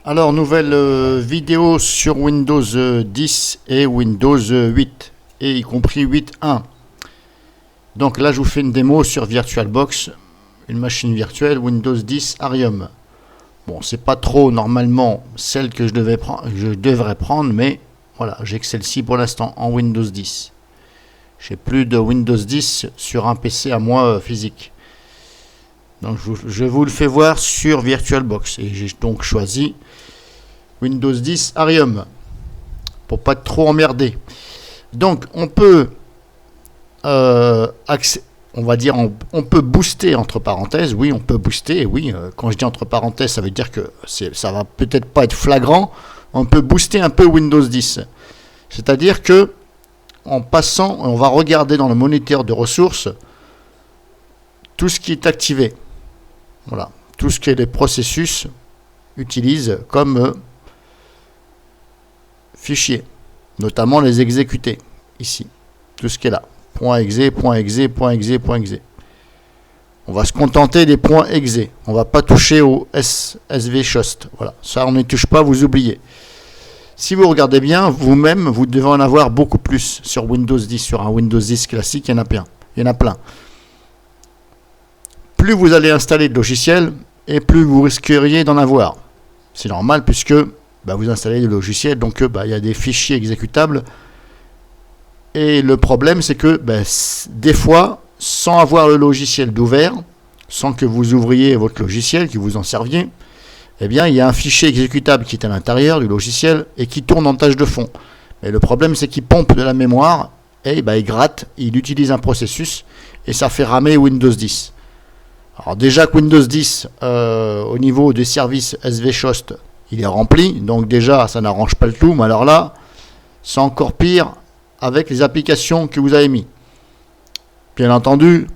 Alors, nouvelle vidéo sur Windows 10 et Windows 8, et y compris 8.1. Donc là, je vous fais une démo sur VirtualBox, une machine virtuelle Windows 10 Arium. Bon, c'est pas trop normalement celle que je devrais prendre, mais voilà, j'ai que celle-ci pour l'instant en Windows 10. J'ai plus de Windows 10 sur un PC à moi physique. Donc je vous le fais voir sur VirtualBox et j'ai donc choisi Windows 10 Arium pour pas être trop emmerdé. Donc on peut on va dire on peut booster entre parenthèses. Oui, on peut booster. Et oui, quand je dis entre parenthèses, ça veut dire que ça va peut-être pas être flagrant. On peut booster un peu Windows 10. C'est-à-dire que en passant, on va regarder dans le moniteur de ressources tout ce qui est activé. Voilà, tout ce que les processus utilisent comme fichiers, notamment les exécutés, ici, tout ce qui est là, .exe, .exe, .exe, .exe. On va se contenter des .exe, on va pas toucher au svshost, voilà, ça on ne touche pas, vous oubliez. Si vous regardez bien, vous-même, vous devez en avoir beaucoup plus sur Windows 10, sur un Windows 10 classique, il y en a plein. Plus vous allez installer de logiciels, et plus vous risqueriez d'en avoir. C'est normal puisque vous installez des logiciels, donc il y a des fichiers exécutables. Et le problème, c'est que des fois, sans avoir le logiciel d'ouvert, sans que vous ouvriez votre logiciel, que vous en serviez, il y a un fichier exécutable qui est à l'intérieur du logiciel et qui tourne en tâche de fond. Mais le problème, c'est qu'il pompe de la mémoire et il gratte, il utilise un processus et ça fait ramer Windows 10. Alors déjà que Windows 10, au niveau des services svshost, il est rempli, donc déjà ça n'arrange pas le tout, mais alors là, c'est encore pire avec les applications que vous avez mis. Bien entendu,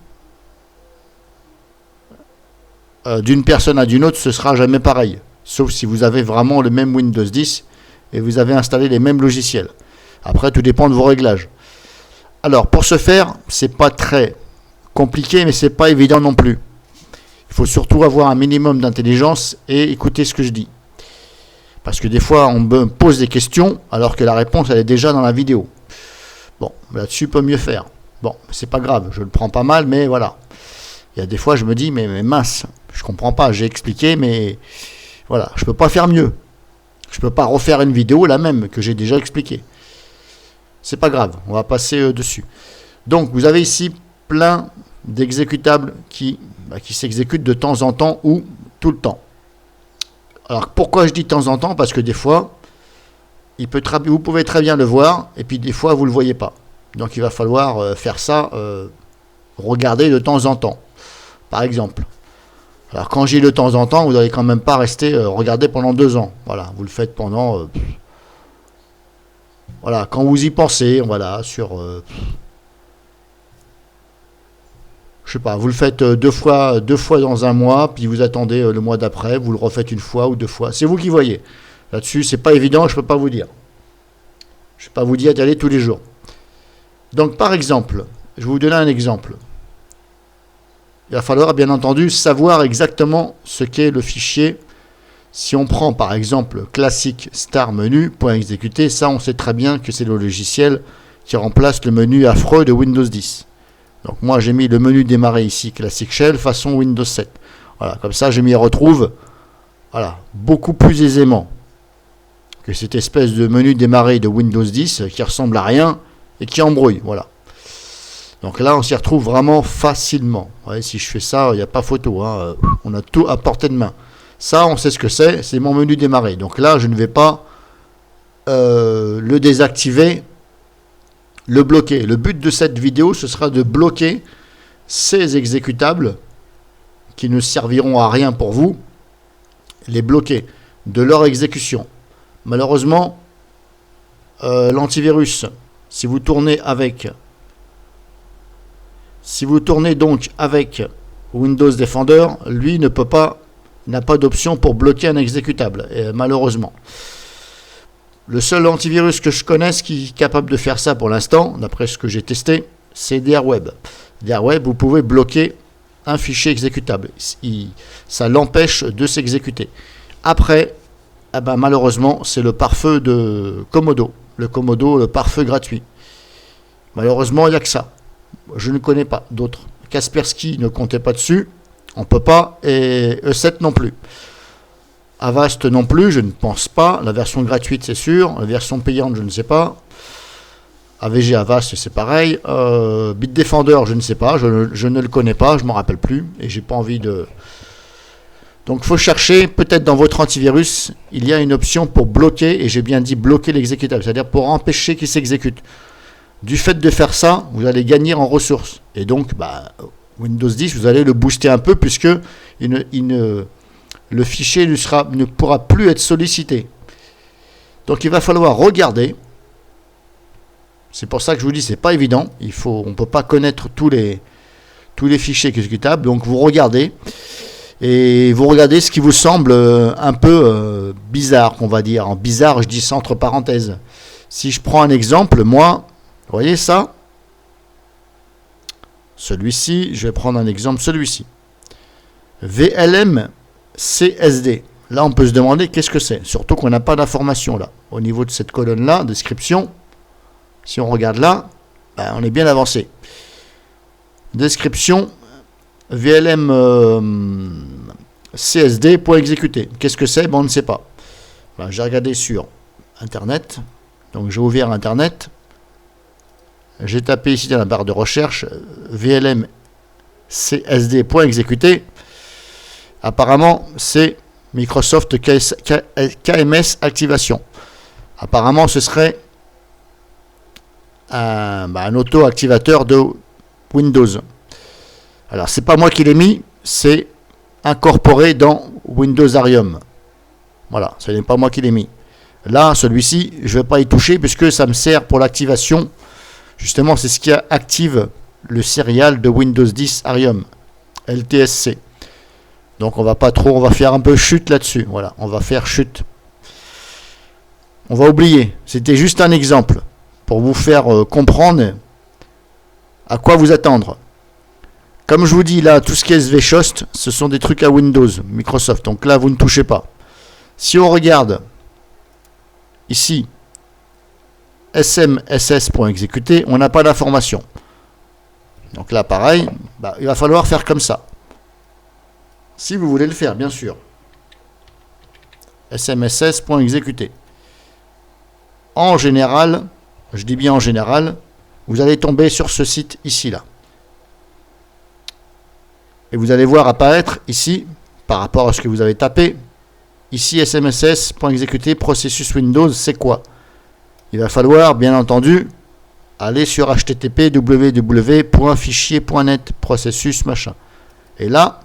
d'une personne à d'une autre, ce sera jamais pareil, sauf si vous avez vraiment le même Windows 10 et vous avez installé les mêmes logiciels. Après, tout dépend de vos réglages. Alors, pour ce faire, c'est pas très compliqué, mais c'est pas évident non plus. Il faut surtout avoir un minimum d'intelligence et écouter ce que je dis. Parce que des fois, on me pose des questions alors que la réponse, elle est déjà dans la vidéo. Bon, là-dessus, peut mieux faire. Bon, c'est pas grave, je le prends pas mal, mais voilà. Il y a des fois, je me dis, mais mince, je comprends pas, j'ai expliqué, mais voilà, je peux pas faire mieux. Je peux pas refaire une vidéo la même que j'ai déjà expliqué. C'est pas grave, on va passer dessus. Donc, vous avez ici plein d'exécutables qui s'exécutent de temps en temps ou tout le temps. Alors pourquoi je dis de temps en temps? Parce que des fois, vous pouvez très bien le voir, et puis des fois vous ne le voyez pas. Donc il va falloir faire ça, regarder de temps en temps. Par exemple. Alors quand j'ai de temps en temps, vous n'allez quand même pas rester regarder pendant 2 ans. Voilà, vous le faites pendant... voilà, quand vous y pensez, voilà, sur... je sais pas, vous le faites deux fois dans un mois, puis vous attendez le mois d'après, vous le refaites une fois ou 2 fois. C'est vous qui voyez. Là-dessus, c'est pas évident, je peux pas vous dire. Je peux pas vous dire d'y aller tous les jours. Donc, par exemple, je vais vous donner un exemple. Il va falloir, bien entendu, savoir exactement ce qu'est le fichier. Si on prend, par exemple, classique star menu.exécuter, ça, on sait très bien que c'est le logiciel qui remplace le menu affreux de Windows 10. Donc moi j'ai mis le menu démarrer ici, classique shell, façon Windows 7. Voilà, comme ça je m'y retrouve beaucoup plus aisément que cette espèce de menu démarrer de Windows 10 qui ressemble à rien et qui embrouille. Voilà. Donc là on s'y retrouve vraiment facilement. Ouais, si je fais ça, il n'y a pas photo. Hein. On a tout à portée de main. Ça on sait ce que c'est mon menu démarrer. Donc là je ne vais pas le désactiver, le bloquer. Le but de cette vidéo, ce sera de bloquer ces exécutables qui ne serviront à rien pour vous, les bloquer de leur exécution. Malheureusement, l'antivirus, si vous tournez donc avec Windows Defender, lui n'a pas d'option pour bloquer un exécutable, malheureusement. Le seul antivirus que je connaisse qui est capable de faire ça pour l'instant, d'après ce que j'ai testé, c'est DRWeb. DRWeb, vous pouvez bloquer un fichier exécutable. Ça l'empêche de s'exécuter. Après, ah ben, malheureusement, c'est le pare-feu de Komodo. Le Komodo, le pare-feu gratuit. Malheureusement, il n'y a que ça. Je ne connais pas d'autres. Kaspersky, ne comptez pas dessus. On ne peut pas. Et E7 non plus. Avast non plus, je ne pense pas. La version gratuite, c'est sûr. La version payante, je ne sais pas. AVG Avast, c'est pareil. Bitdefender, je ne sais pas. Je ne le connais pas. Je ne m'en rappelle plus. Et j'ai pas envie de... Donc il faut chercher, peut-être dans votre antivirus, il y a une option pour bloquer, et j'ai bien dit bloquer l'exécutable, c'est-à-dire pour empêcher qu'il s'exécute. Du fait de faire ça, vous allez gagner en ressources. Et donc, Windows 10, vous allez le booster un peu, puisque le fichier ne pourra plus être sollicité. Donc il va falloir regarder. C'est pour ça que je vous dis, c'est pas évident. On ne peut pas connaître tous les fichiers exécutables. Donc vous regardez. Et vous regardez ce qui vous semble un peu bizarre, on va dire. En bizarre, je dis ça entre parenthèses. Si je prends un exemple, moi, vous voyez ça? Celui-ci, je vais prendre un exemple, celui-ci. VLM CSD. Là, on peut se demander qu'est-ce que c'est. Surtout qu'on n'a pas d'information là. Au niveau de cette colonne-là, description, si on regarde là, on est bien avancé. Description. VLM CSD pour exécuter. Qu'est-ce que c'est? On ne sait pas. J'ai regardé sur Internet. Donc j'ai ouvert Internet. J'ai tapé ici dans la barre de recherche VLM CSD pour exécuter. Apparemment, c'est Microsoft KMS Activation. Apparemment, ce serait un auto-activateur de Windows. Alors, c'est pas moi qui l'ai mis, c'est incorporé dans Windows Arium. Voilà, ce n'est pas moi qui l'ai mis. Là, celui-ci, je ne vais pas y toucher puisque ça me sert pour l'activation. Justement, c'est ce qui active le serial de Windows 10 Arium, LTSC. Donc, on va faire un peu chute là-dessus. Voilà, on va faire chute. On va oublier. C'était juste un exemple pour vous faire comprendre à quoi vous attendre. Comme je vous dis là, tout ce qui est SVShost, ce sont des trucs à Windows, Microsoft. Donc là, vous ne touchez pas. Si on regarde ici, SMSS.exécuter, on n'a pas d'information. Donc là, pareil, il va falloir faire comme ça. Si vous voulez le faire, bien sûr. SMSS.exécuter. En général, je dis bien en général, vous allez tomber sur ce site ici, là. Et vous allez voir apparaître ici, par rapport à ce que vous avez tapé, ici SMSS.exécuter processus Windows, c'est quoi? Il va falloir, bien entendu, aller sur http www.fichier.net, processus machin. Et là,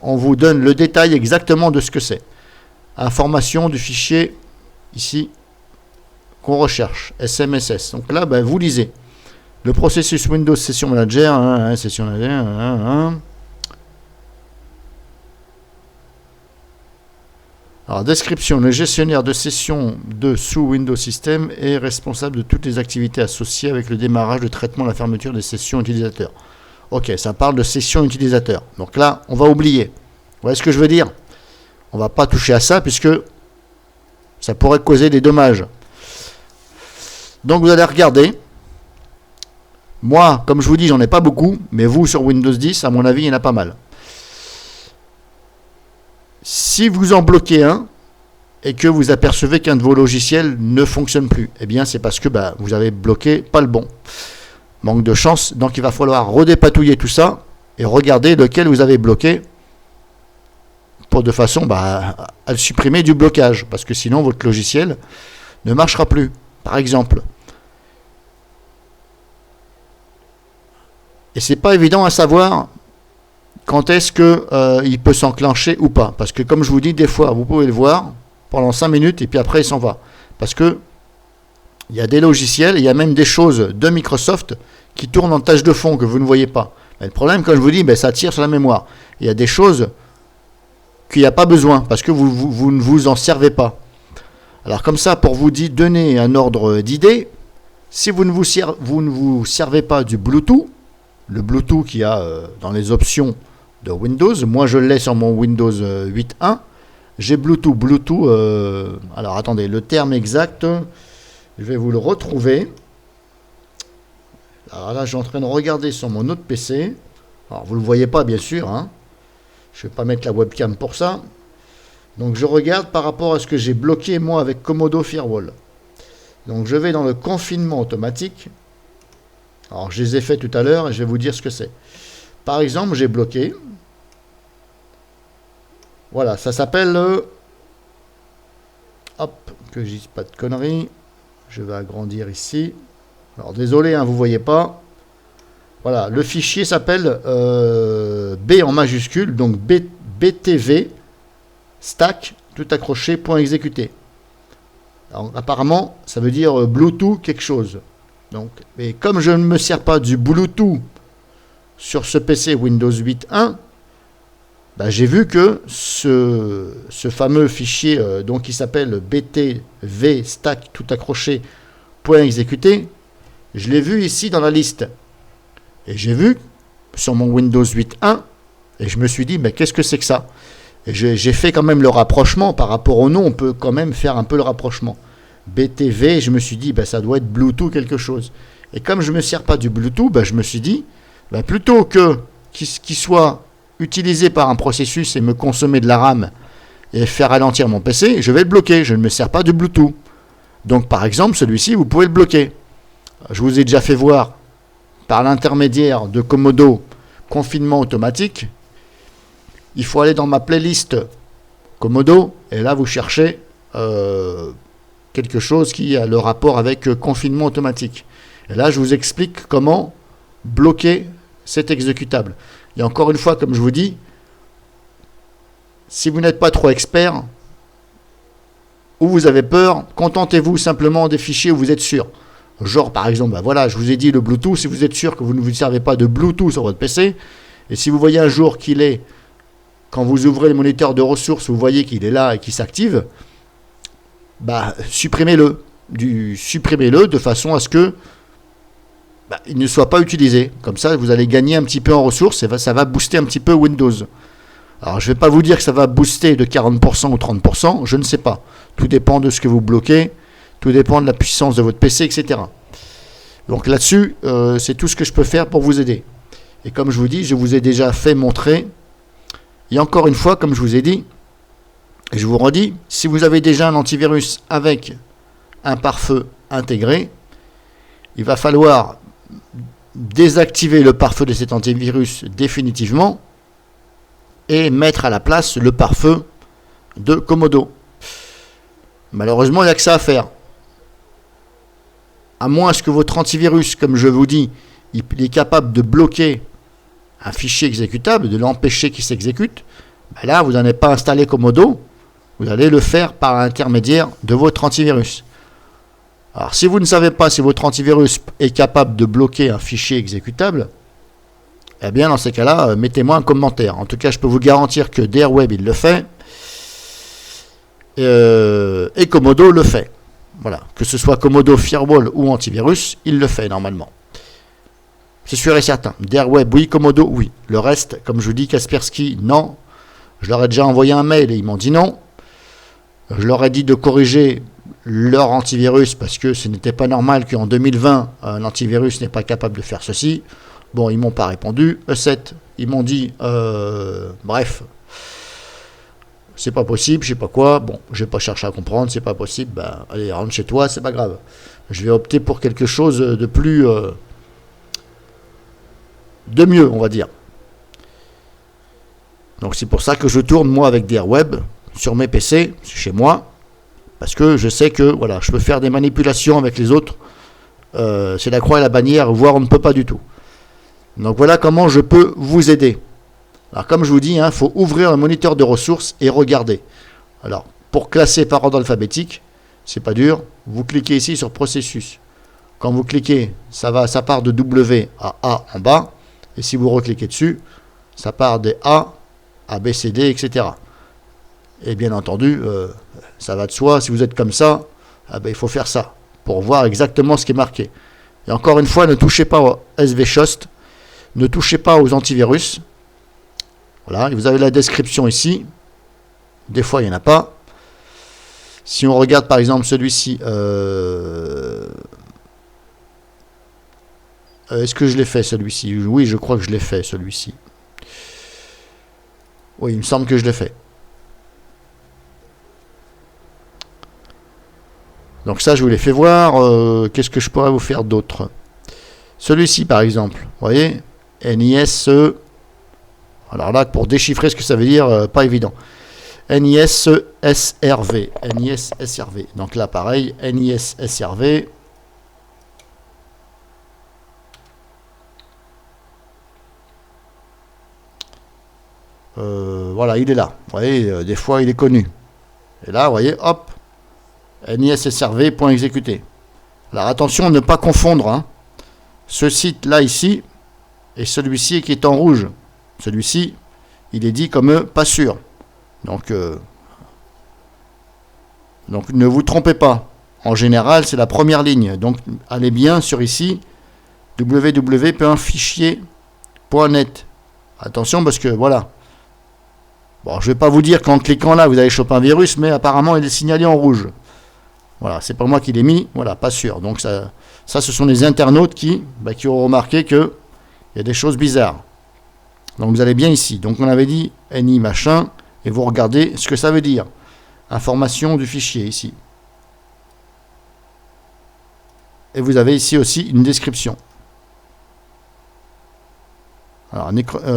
on vous donne le détail exactement de ce que c'est. Information du fichier, ici, qu'on recherche, SMSS. Donc là, vous lisez. Le processus Windows Session Manager, Session Manager, Alors, description. Le gestionnaire de session sous Windows System est responsable de toutes les activités associées avec le démarrage, le traitement, la fermeture des sessions utilisateurs. Ok, ça parle de session utilisateur. Donc là, on va oublier. Vous voyez ce que je veux dire? On ne va pas toucher à ça puisque ça pourrait causer des dommages. Donc, vous allez regarder. Moi, comme je vous dis, j'en ai pas beaucoup, mais vous, sur Windows 10, à mon avis, il y en a pas mal. Si vous en bloquez un, et que vous apercevez qu'un de vos logiciels ne fonctionne plus, eh bien, c'est parce que vous avez bloqué pas le bon. Manque de chance, donc il va falloir redépatouiller tout ça, et regarder lequel vous avez bloqué, pour de façon à le supprimer du blocage, parce que sinon, votre logiciel ne marchera plus, par exemple. Et c'est pas évident à savoir quand est-ce que il peut s'enclencher ou pas. Parce que comme je vous dis, des fois, vous pouvez le voir pendant 5 minutes et puis après il s'en va. Parce que il y a des logiciels, il y a même des choses de Microsoft qui tournent en tâche de fond que vous ne voyez pas. Mais le problème, comme je vous dis, ça tire sur la mémoire. Il y a des choses qu'il n'y a pas besoin parce que vous ne vous en servez pas. Alors comme ça, pour vous donner un ordre d'idée, si vous ne vous servez pas du Bluetooth, le Bluetooth qu'il y a dans les options de Windows, moi je l'ai sur mon Windows 8.1, j'ai Bluetooth. Bluetooth, alors attendez, le terme exact, je vais vous le retrouver. Alors là, je suis en train de regarder sur mon autre PC. Alors, vous ne le voyez pas, bien sûr, hein. Je ne vais pas mettre la webcam pour ça. Donc, je regarde par rapport à ce que j'ai bloqué, moi, avec Comodo Firewall. Donc, je vais dans le confinement automatique. Alors, je les ai fait tout à l'heure et je vais vous dire ce que c'est. Par exemple, j'ai bloqué. Voilà, ça s'appelle... hop, que je dise pas de conneries. Je vais agrandir ici. Alors, désolé, hein, vous ne voyez pas. Voilà, le fichier s'appelle B en majuscule, donc BTV stack tout accroché point exécuté. Alors, apparemment, ça veut dire Bluetooth quelque chose. Donc, mais comme je ne me sers pas du Bluetooth sur ce PC Windows 8.1, bah, j'ai vu que ce fameux fichier donc qui s'appelle BTV stack tout accroché point exécuté, je l'ai vu ici dans la liste. Et j'ai vu sur mon Windows 8.1 et je me suis dit, mais qu'est-ce que c'est que ça? Et j'ai fait quand même le rapprochement par rapport au nom, on peut quand même faire un peu le rapprochement. BTV, je me suis dit, ben, ça doit être Bluetooth quelque chose. Et comme je ne me sers pas du Bluetooth, ben, je me suis dit, ben, plutôt que qu'il soit utilisé par un processus et me consommer de la RAM et faire ralentir mon PC, je vais le bloquer, je ne me sers pas du Bluetooth. Donc par exemple, celui-ci, vous pouvez le bloquer. Je vous ai déjà fait voir par l'intermédiaire de Comodo confinement automatique. Il faut aller dans ma playlist Comodo et là vous cherchez quelque chose qui a le rapport avec confinement automatique. Et là je vous explique comment bloquer cet exécutable. Et encore une fois, comme je vous dis, si vous n'êtes pas trop expert ou vous avez peur, contentez-vous simplement des fichiers où vous êtes sûr. Genre par exemple, ben voilà, je vous ai dit le Bluetooth, si vous êtes sûr que vous ne vous servez pas de Bluetooth sur votre PC, et si vous voyez un jour qu'il est, quand vous ouvrez le moniteur de ressources, vous voyez qu'il est là et qu'il s'active, bah, supprimez-le. Supprimez-le de façon à ce que il ne soit pas utilisé. Comme ça, vous allez gagner un petit peu en ressources et ça va booster un petit peu Windows. Alors, je ne vais pas vous dire que ça va booster de 40% ou 30%, je ne sais pas. Tout dépend de ce que vous bloquez. Tout dépend de la puissance de votre PC, etc. Donc là-dessus, c'est tout ce que je peux faire pour vous aider. Et comme je vous dis, je vous ai déjà fait montrer. Et encore une fois, comme je vous ai dit, et je vous redis, si vous avez déjà un antivirus avec un pare-feu intégré, il va falloir désactiver le pare-feu de cet antivirus définitivement et mettre à la place le pare-feu de Comodo. Malheureusement, il n'y a que ça à faire. À moins que votre antivirus, comme je vous dis, il est capable de bloquer un fichier exécutable, de l'empêcher qu'il s'exécute, ben là, vous n'en avez pas installé Comodo, vous allez le faire par l'intermédiaire de votre antivirus. Alors, si vous ne savez pas si votre antivirus est capable de bloquer un fichier exécutable, eh bien, dans ces cas-là, mettez-moi un commentaire. En tout cas, je peux vous garantir que DRWeb, il le fait, et Comodo le fait. Voilà, que ce soit Comodo Firewall ou antivirus, il le fait normalement. C'est sûr et certain. DRWeb, oui. Comodo, oui. Le reste, comme je vous dis, Kaspersky, non. Je leur ai déjà envoyé un mail et ils m'ont dit non. Je leur ai dit de corriger leur antivirus parce que ce n'était pas normal qu'en 2020, un antivirus n'est pas capable de faire ceci. Bon, ils m'ont pas répondu. E7, ils m'ont dit, bref, c'est pas possible, je sais pas quoi. Bon, je vais pas chercher à comprendre, c'est pas possible. Ben, allez, rentre chez toi, c'est pas grave. Je vais opter pour quelque chose de plus, de mieux, on va dire. Donc c'est pour ça que je tourne moi avec DRWeb sur mes PC, chez moi, parce que je sais que voilà, je peux faire des manipulations avec les autres. C'est la croix et la bannière, voire on ne peut pas du tout. Donc voilà comment je peux vous aider. Alors comme je vous dis, il faut ouvrir le moniteur de ressources et regarder. Alors pour classer par ordre alphabétique, c'est pas dur. Vous cliquez ici sur processus. Quand vous cliquez, ça part de W à A en bas. Et si vous recliquez dessus, ça part des A à B, C, D, etc. Et bien entendu, ça va de soi, si vous êtes comme ça, il faut faire ça pour voir exactement ce qui est marqué. Et encore une fois, ne touchez pas au SVShost, ne touchez pas aux antivirus. Voilà, et vous avez la description ici. Des fois, il n'y en a pas. Si on regarde par exemple celui-ci, est-ce que je l'ai fait celui-ci? Oui, je crois que je l'ai fait celui-ci. Oui, il me semble que je l'ai fait. Donc ça, je vous l'ai fait voir. Qu'est-ce que je pourrais vous faire d'autre? Celui-ci, par exemple. Vous voyez? NISE. Alors là, pour déchiffrer ce que ça veut dire, pas évident. NISSRV. NISSRV. Donc là, pareil. NISSRV. Voilà, il est là. Vous voyez, des fois, il est connu. Et là, vous voyez, hop. NISSRV.exécuté. Alors attention, ne pas confondre hein, ce site-là ici et celui-ci qui est en rouge. Celui-ci, il est dit comme pas sûr. Donc ne vous trompez pas. En général, c'est la première ligne. Donc allez bien sur ici, www.fichier.net. Attention parce que voilà. Bon, je ne vais pas vous dire qu'en cliquant là, vous allez choper un virus, mais apparemment, il est signalé en rouge. Voilà, c'est pas moi qui l'ai mis, voilà, pas sûr. Donc ça ce sont les internautes qui auront remarqué qu'il y a des choses bizarres. Donc vous allez bien ici. Donc on avait dit NI machin, et vous regardez ce que ça veut dire. Information du fichier ici. Et vous avez ici aussi une description. Alors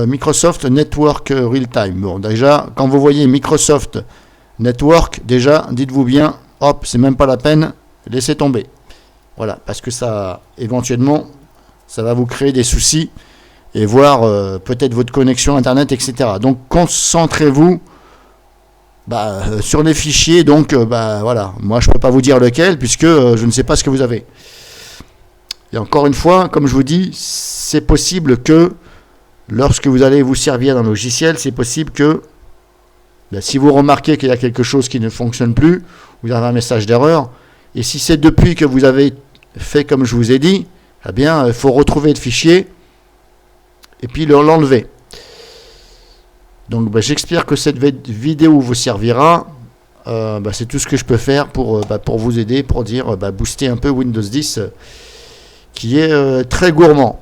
Microsoft Network Real Time. Bon, déjà, quand vous voyez Microsoft Network, déjà, dites-vous bien, hop, c'est même pas la peine, laissez tomber. Voilà, parce que ça, éventuellement, ça va vous créer des soucis et voir peut-être votre connexion Internet, etc. Donc, concentrez-vous sur les fichiers. Donc, voilà, moi, je ne peux pas vous dire lequel, puisque je ne sais pas ce que vous avez. Et encore une fois, comme je vous dis, c'est possible que, lorsque vous allez vous servir d'un logiciel, c'est possible que, si vous remarquez qu'il y a quelque chose qui ne fonctionne plus, vous avez un message d'erreur, et si c'est depuis que vous avez fait comme je vous ai dit, eh bien, il faut retrouver le fichier et puis l'enlever. Donc, j'espère que cette vidéo vous servira. C'est tout ce que je peux faire pour vous aider, pour dire booster un peu Windows 10, qui est très gourmand.